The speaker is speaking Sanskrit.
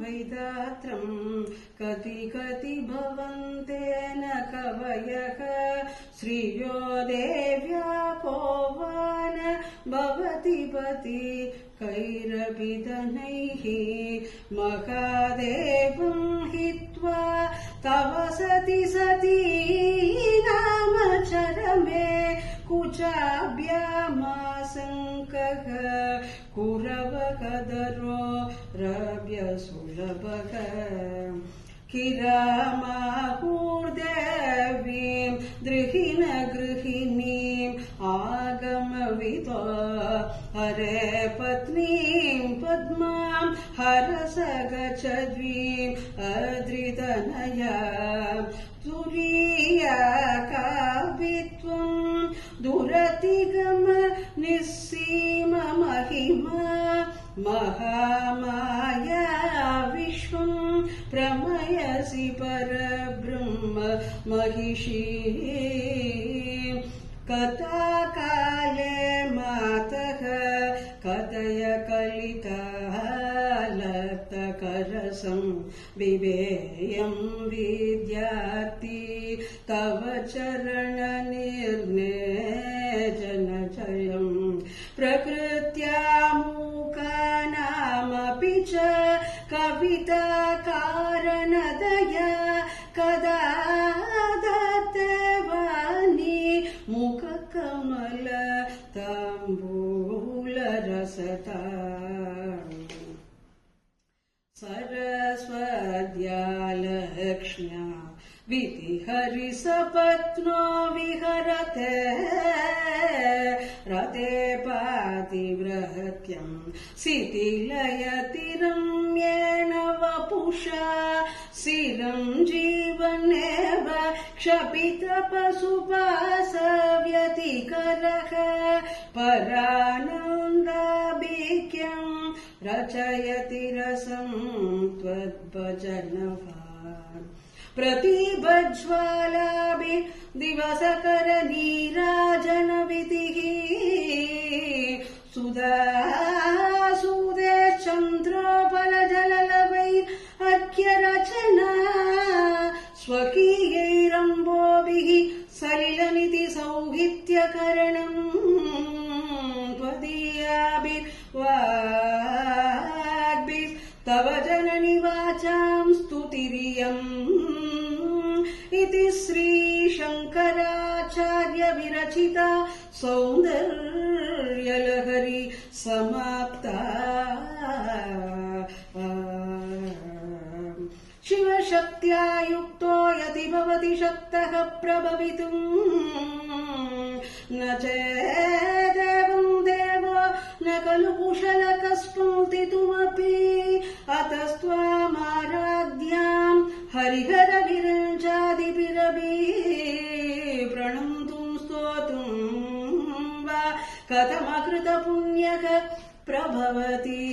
वैदात्रं कति कति भवन्तेन कवयः श्रियो देव्यापो वान भवति पति कैरभिधनैः महादेवं हित्वा तव सति सती नाम चरमे कुचाभ्यामासङ्कः कुरवकदरो रव्यसुलभः किरामाहूर्देवीं दृहिण गृहिणीम् आगमवितो हरे पत्नीं पद्मां हरसगच्छद्वीम् अद्रितनया तुरीया काव्यत्वं दुरतिगम निस्सीम महिमा महामाया विश्वं प्रमयसि परब्रह्म महिषी कथाकाले मातः कथय कलितालक्तकरसं बिभेयं विद्यार्थी तव चरणनिर्णेजनजयं प्रकृत्या मूकानामपि च कविताकारणदया कदा दत्तवाणी मुखकमल ताम्बूलरसता सरस्वत्या लक्ष्म्या विधिहरिसपत्नो विहरते रते पातिव्रत्यं शिथिलयतिरम्येण वपुषा शिरं जीवनेव क्षपितपशुपासव्यतिकरः परानन्दाभिक्यं रचयति रसं त्वद्भजनवान् प्रतिभज्वालाभि दिवसकर नीराजनविधिः सुधासूदे चन्द्रोपलजललवैः अर्घ्यरचना स्वकीयैरम्बोभिः सलिलमिति सौहित्यकरणम् त्वदीयाभिर्वाग्भिस्तव जननि वाचां स्तुतिरियम् इति श्रीशङ्कराचार्य विरचिता सौन्दर्यलहरी समाप्ता शिवशक्त्या युक्तो यदि भवति शक्तः प्रभवितुम् न चेदेवं देवो न खलु कुशलः स्फूर्तितुमपि अतस्त्वामाराध्यां हरिहरविरञ्चादिभिरपि प्रणन्तुं स्तोतुं वा कथमकृतपुण्यः प्रभवति।